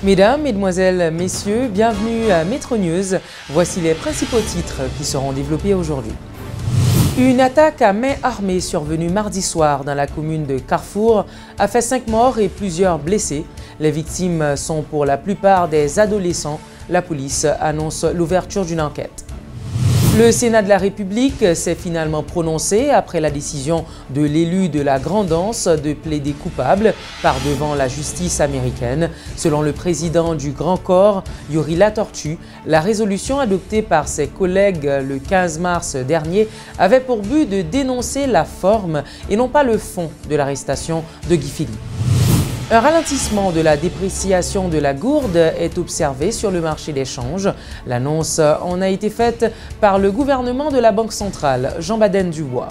Mesdames, Mesdemoiselles, Messieurs, bienvenue à Métro News. Voici les principaux titres qui seront développés aujourd'hui. Une attaque à main armée survenue mardi soir dans la commune de Carrefour a fait 5 morts et plusieurs blessés. Les victimes sont pour la plupart des adolescents. La police annonce l'ouverture d'une enquête. Le Sénat de la République s'est finalement prononcé après la décision de l'élu de la Grand'Anse de plaider coupable par devant la justice américaine. Selon le président du Grand Corps, Yuri Latortue, la résolution adoptée par ses collègues le 15 mars dernier avait pour but de dénoncer la forme et non pas le fond de l'arrestation de Guy Philippe. Un ralentissement de la dépréciation de la gourde est observé sur le marché des changes. L'annonce en a été faite par le gouvernement de la Banque centrale, Jean Baden-Dubois.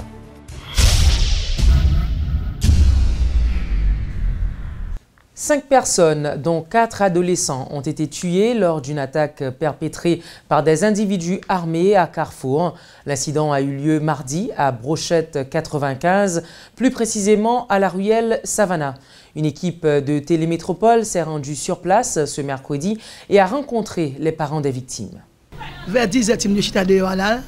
Cinq personnes, dont 4 adolescents, ont été tuées lors d'une attaque perpétrée par des individus armés à Carrefour. L'incident a eu lieu mardi à Brochette 95, plus précisément à la ruelle Savannah. Une équipe de Télémétropole s'est rendue sur place ce mercredi et a rencontré les parents des victimes. Vers 10h, tout le monde chita dehors là,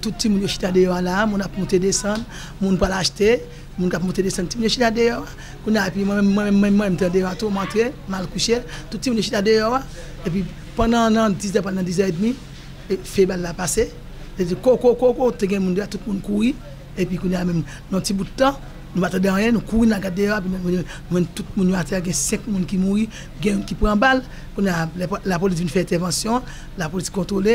tout le monde chita dehors là, on a monté descendre, on pas l'acheter, on a monté descendre, tout le monde chita dehors. On a puis moi-même dehors, tout monter, mal couché, tout le monde chita dehors et puis pendant 10h30, fait balle la passer. Et dit coco, tout le monde courir et puis on a même un petit bout de temps. Nous attendons rien, nous courons dans la dehors, tout le monde a 5 personnes qui mourent, qui prennent balle. La police vient faire intervention, la police contrôle,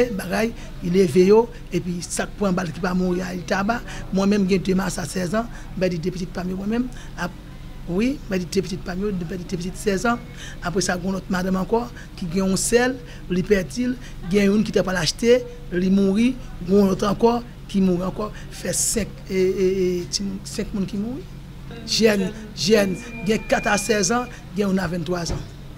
il est veillé, et puis ça prend balle qui va mourir, il tabac. Moi-même, j'ai 2 mars à 16 ans, j'ai des petites familles moi-même. Oui, j'ai des petites familles, des petites 16 ans. Après ça, il y a une autre madame encore qui a un sel, il perd, il y a une qui n'a pas l'acheté, il mourit, il y a une autre encore qui mourent encore, fait 5 personnes qui mourent. Jeune, il y a 4 à 16 ans, il y a 23 ans.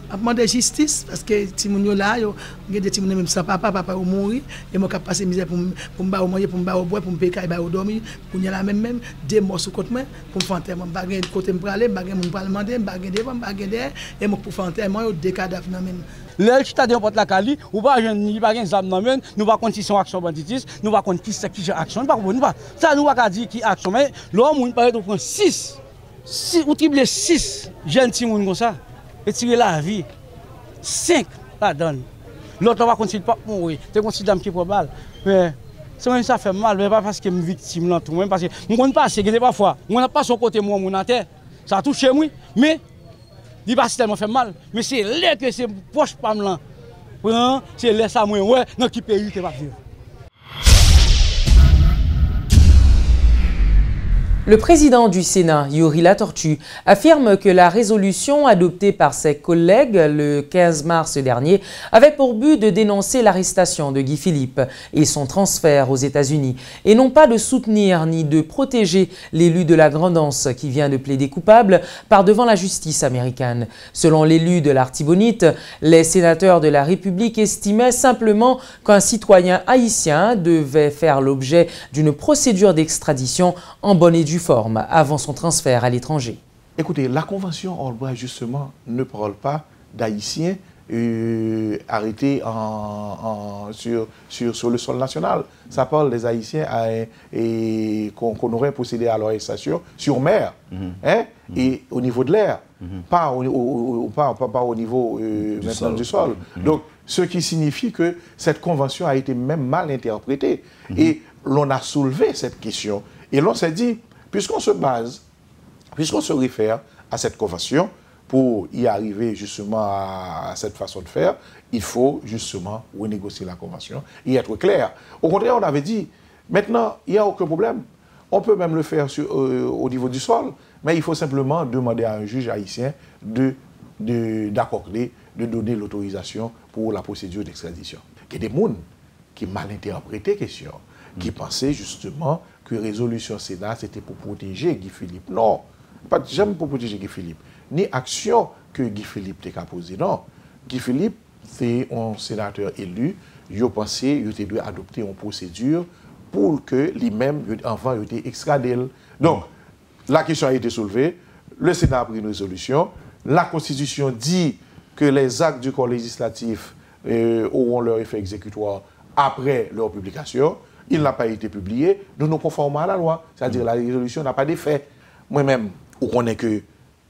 Je demande justice parce que les gens là, il y a des gens même sans papa est mort, et je suis passé misère pour me manger, pour me boire, pour me payer, pour dormir, pour y aller même 2 morts sur côté pour me faire enterrement. Je n'ai pas de côté pour aller, je n'ai pas de demander, je n'ai pas de devant, je n'ai pas de derrière, et pour faire enterrement, il y a 2 cadavres même. Le chita de porte la Cali, ou pas il pas gain zam nan men, nous pas compter son action banditisme, nous pas compter qui action, nous pas ça nous pas dire qui action mais l'homme on paraît prendre 6 ou triple 6 jeunes ti moun comme ça et tirer la vie 5 la donne. L'autre va continuer pas mourir, c'est comme si dame qui prend balle mais ça fait mal mais pas parce que je suis victime là tout même parce que on connaît pas c'est que parfois on n'a pas son côté moi mon terre ça touche moi mais il va tellement fait mal, mais c'est là que c'est proche pas là. C'est là ça moi ouais dans qui pays tu vas vivre. Le président du Sénat, Yuri Latortue, affirme que la résolution adoptée par ses collègues le 15 mars dernier avait pour but de dénoncer l'arrestation de Guy Philippe et son transfert aux États-Unis, et non pas de soutenir ni de protéger l'élu de la Grand'Anse qui vient de plaider coupable par devant la justice américaine. Selon l'élu de l'Artibonite, les sénateurs de la République estimaient simplement qu'un citoyen haïtien devait faire l'objet d'une procédure d'extradition en bonne et due forme avant son transfert à l'étranger. Écoutez, la Convention Albright, justement, ne parle pas d'Haïtiens arrêtés sur le sol national. Ça parle des Haïtiens qu'on aurait procédé à leur arrestation sur mer et au niveau de l'air, pas au niveau du sol. Donc, ce qui signifie que cette Convention a été même mal interprétée. Et l'on a soulevé cette question. Et l'on s'est dit, puisqu'on se réfère à cette convention pour y arriver justement à cette façon de faire, il faut justement renégocier la convention et être clair. Au contraire, on avait dit, maintenant, il n'y a aucun problème. On peut même le faire au niveau du sol, mais il faut simplement demander à un juge haïtien d'accorder, de donner l'autorisation pour la procédure d'extradition. Il y a des gens qui mal interprété la question, qui pensaient justement que la résolution Sénat, c'était pour protéger Guy Philippe. Non, pas jamais pour protéger Guy Philippe. Ni action que Guy Philippe t'a posée. Non. Guy Philippe, c'est un sénateur élu. Il a pensé qu'il doit adopter une procédure pour que lui-même, enfin, il était extradé. Donc, la question a été soulevée. Le Sénat a pris une résolution. La Constitution dit que les actes du corps législatif auront leur effet exécutoire après leur publication. Il n'a pas été publié, nous nous conformons à la loi. C'est-à-dire la résolution n'a pas d'effet. Moi-même, on connaît que le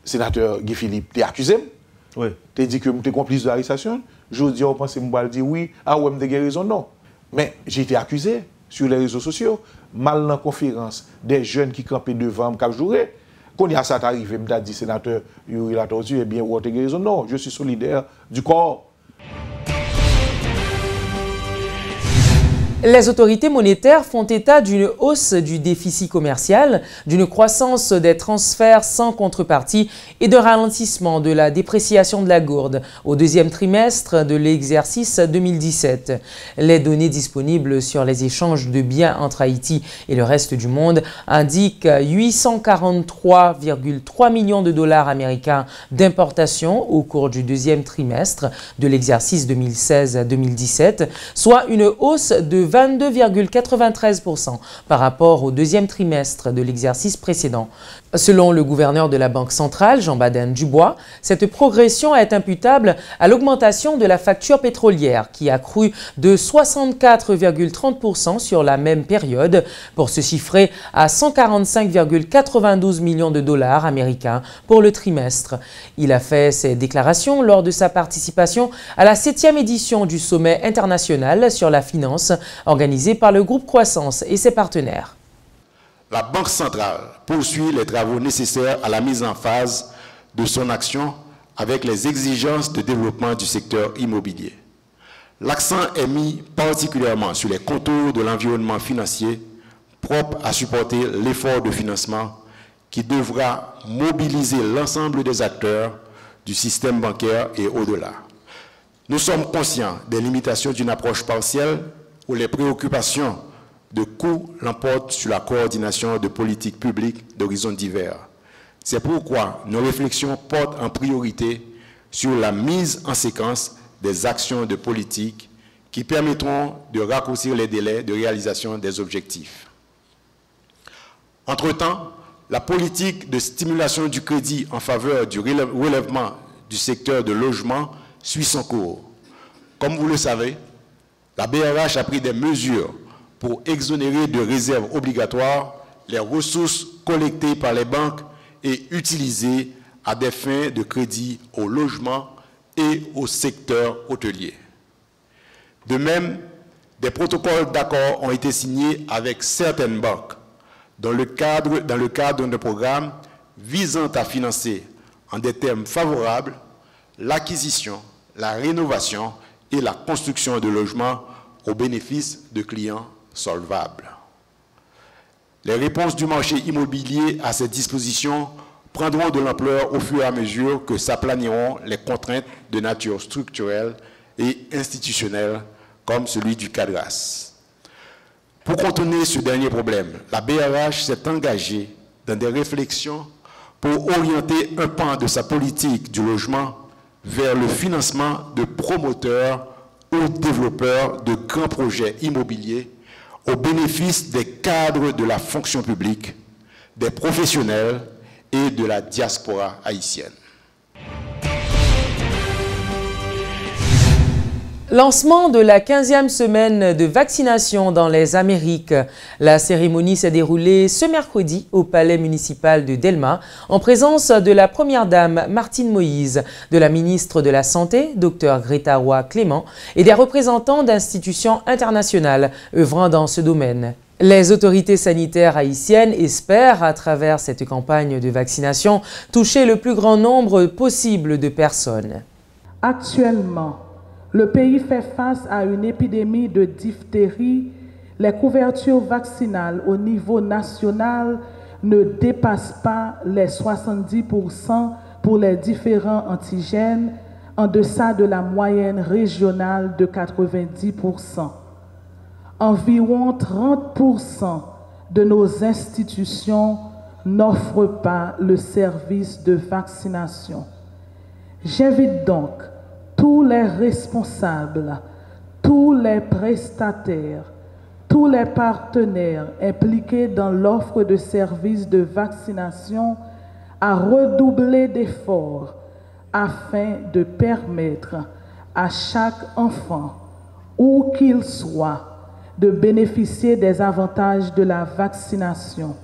sénateur Guy Philippe t'es accusé. Oui. T'es dit que tu es complice de l'arrestation. Je dis, on pense que je dire oui, ah ouais, je raison, non. Mais j'ai été accusé sur les réseaux sociaux, mal dans la conférence, des jeunes qui campaient devant me jouer. Quand il y a ça arrivé, je me dit, sénateur Yuri Latortu, eh bien, vous avez raison, non, je suis solidaire du corps. Les autorités monétaires font état d'une hausse du déficit commercial, d'une croissance des transferts sans contrepartie et d'un ralentissement de la dépréciation de la gourde au deuxième trimestre de l'exercice 2017. Les données disponibles sur les échanges de biens entre Haïti et le reste du monde indiquent 843,3 millions de dollars américains d'importation au cours du deuxième trimestre de l'exercice 2016-2017, soit une hausse de 22,93% par rapport au deuxième trimestre de l'exercice précédent. Selon le gouverneur de la Banque centrale, Jean Baden-Dubois, cette progression est imputable à l'augmentation de la facture pétrolière qui a crû de 64,30% sur la même période pour se chiffrer à 145,92 millions de dollars américains pour le trimestre. Il a fait ces déclarations lors de sa participation à la 7e édition du sommet international sur la finance organisé par le groupe Croissance et ses partenaires. La Banque centrale poursuit les travaux nécessaires à la mise en phase de son action avec les exigences de développement du secteur immobilier. L'accent est mis particulièrement sur les contours de l'environnement financier propre à supporter l'effort de financement qui devra mobiliser l'ensemble des acteurs du système bancaire et au-delà. Nous sommes conscients des limitations d'une approche partielle où les préoccupations de coûts l'emportent sur la coordination de politiques publiques d'horizons divers. C'est pourquoi nos réflexions portent en priorité sur la mise en séquence des actions de politique qui permettront de raccourcir les délais de réalisation des objectifs. Entre-temps, la politique de stimulation du crédit en faveur du relèvement du secteur de logement suit son cours. Comme vous le savez, la BRH a pris des mesures pour exonérer de réserves obligatoires les ressources collectées par les banques et utilisées à des fins de crédit au logement et au secteur hôtelier. De même, des protocoles d'accord ont été signés avec certaines banques dans le cadre d'un programme visant à financer en des termes favorables l'acquisition, la rénovation et la construction de logements au bénéfice de clients solvables. Les réponses du marché immobilier à ces dispositions prendront de l'ampleur au fur et à mesure que s'aplaniront les contraintes de nature structurelle et institutionnelle comme celui du CADRAS. Pour contenir ce dernier problème, la BRH s'est engagée dans des réflexions pour orienter un pan de sa politique du logement vers le financement de promoteurs ou développeurs de grands projets immobiliers au bénéfice des cadres de la fonction publique, des professionnels et de la diaspora haïtienne. Lancement de la 15e semaine de vaccination dans les Amériques. La cérémonie s'est déroulée ce mercredi au palais municipal de Delma en présence de la première dame Martine Moïse, de la ministre de la Santé, Dr Greta Roy-Clément, et des représentants d'institutions internationales œuvrant dans ce domaine. Les autorités sanitaires haïtiennes espèrent, à travers cette campagne de vaccination, toucher le plus grand nombre possible de personnes. Actuellement, le pays fait face à une épidémie de diphtérie. Les couvertures vaccinales au niveau national ne dépassent pas les 70% pour les différents antigènes, en deçà de la moyenne régionale de 90%. Environ 30% de nos institutions n'offrent pas le service de vaccination. J'invite donc tous les responsables, tous les prestataires, tous les partenaires impliqués dans l'offre de services de vaccination à redoubler d'efforts afin de permettre à chaque enfant, où qu'il soit, de bénéficier des avantages de la vaccination.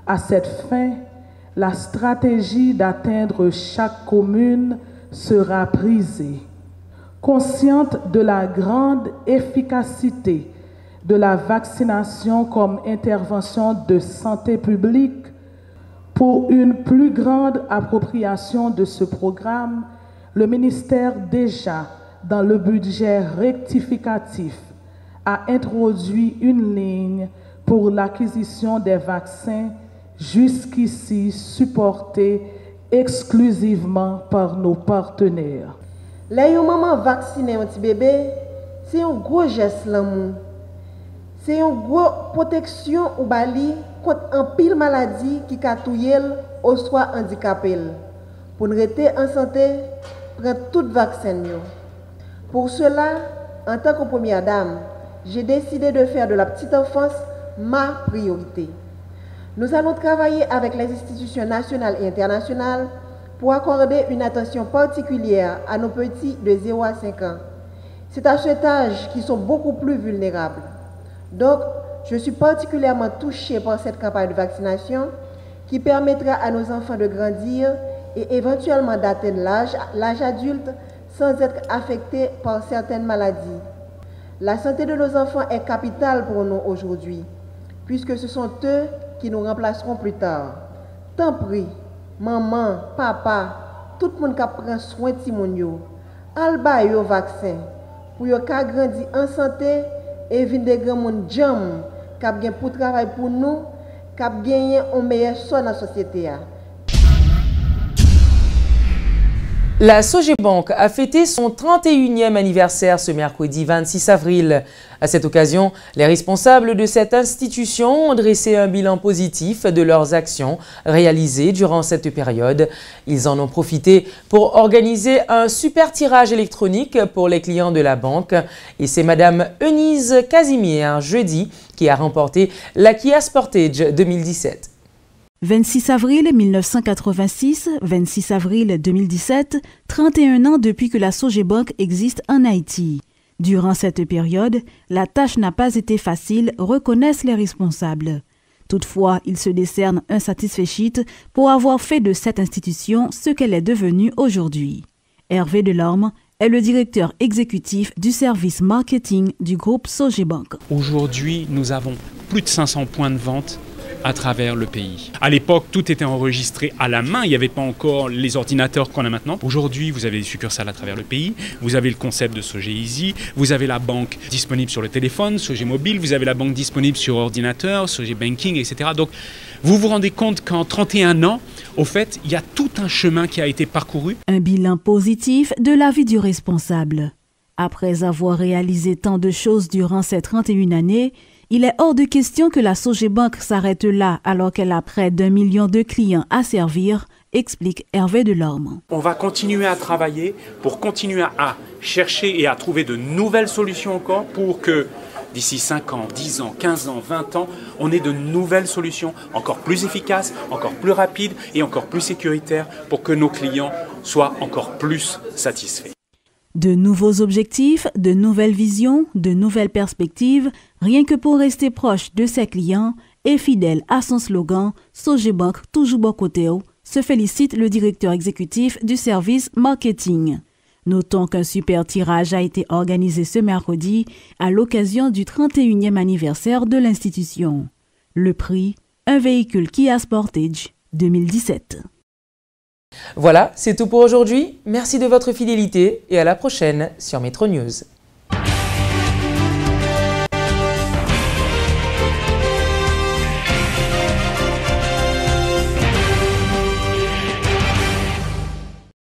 À cette fin, la stratégie d'atteindre chaque commune sera brisée. Consciente de la grande efficacité de la vaccination comme intervention de santé publique, pour une plus grande appropriation de ce programme, le ministère déjà, dans le budget rectificatif, a introduit une ligne pour l'acquisition des vaccins jusqu'ici supportés exclusivement par nos partenaires. Les mamans vaccinées un petit bébé, c'est un gros geste l'amour. C'est une grosse protection au bali contre un pile maladie qui catouille ou soit handicapé. Pour nous rester en santé, prendre tout vaccin. Pour cela, en tant que première dame, j'ai décidé de faire de la petite enfance ma priorité. Nous allons travailler avec les institutions nationales et internationales pour accorder une attention particulière à nos petits de 0 à 5 ans. C'est à cet âge qu'ils sont beaucoup plus vulnérables. Donc, je suis particulièrement touchée par cette campagne de vaccination qui permettra à nos enfants de grandir et éventuellement d'atteindre l'âge adulte sans être affectés par certaines maladies. La santé de nos enfants est capitale pour nous aujourd'hui, puisque ce sont eux qui nous remplaceront plus tard. Tant pis, maman, papa, tout le monde qui prend soin de Timonio, alba yo vaccin pour yo ka grandi en santé et vin de grand monde jam k'ap gen pour travail pour nous, k'ap gagner un meilleur sort dans la société. La Sogebank a fêté son 31e anniversaire ce mercredi 26 avril. À cette occasion, les responsables de cette institution ont dressé un bilan positif de leurs actions réalisées durant cette période. Ils en ont profité pour organiser un super tirage électronique pour les clients de la banque. Et c'est Madame Eunise Casimir, jeudi, qui a remporté la Kia Sportage 2017. 26 avril 1986, 26 avril 2017, 31 ans depuis que la Sogebank existe en Haïti. Durant cette période, la tâche n'a pas été facile, reconnaissent les responsables. Toutefois, ils se décernent un satisfait pour avoir fait de cette institution ce qu'elle est devenue aujourd'hui. Hervé Delorme est le directeur exécutif du service marketing du groupe Sogebank. Aujourd'hui, nous avons plus de 500 points de vente à travers le pays. À l'époque, tout était enregistré à la main, il n'y avait pas encore les ordinateurs qu'on a maintenant. Aujourd'hui, vous avez des succursales à travers le pays, vous avez le concept de Sogeeasy, vous avez la banque disponible sur le téléphone, Sogemobile, vous avez la banque disponible sur ordinateur, Sogebanking, etc. Donc, vous vous rendez compte qu'en 31 ans, au fait, il y a tout un chemin qui a été parcouru. Un bilan positif de la vie du responsable. Après avoir réalisé tant de choses durant ces 31 années, il est hors de question que la Sogebank s'arrête là alors qu'elle a près d'1 million de clients à servir, explique Hervé Delorme. On va continuer à travailler pour continuer à chercher et à trouver de nouvelles solutions encore pour que d'ici 5 ans, 10 ans, 15 ans, 20 ans, on ait de nouvelles solutions encore plus efficaces, encore plus rapides et encore plus sécuritaires pour que nos clients soient encore plus satisfaits. De nouveaux objectifs, de nouvelles visions, de nouvelles perspectives, rien que pour rester proche de ses clients et fidèle à son slogan « Sogebank toujours bon côté », se félicite le directeur exécutif du service marketing. Notons qu'un super tirage a été organisé ce mercredi à l'occasion du 31e anniversaire de l'institution. Le prix, un véhicule Kia Sportage 2017. Voilà, c'est tout pour aujourd'hui. Merci de votre fidélité et à la prochaine sur Metro News.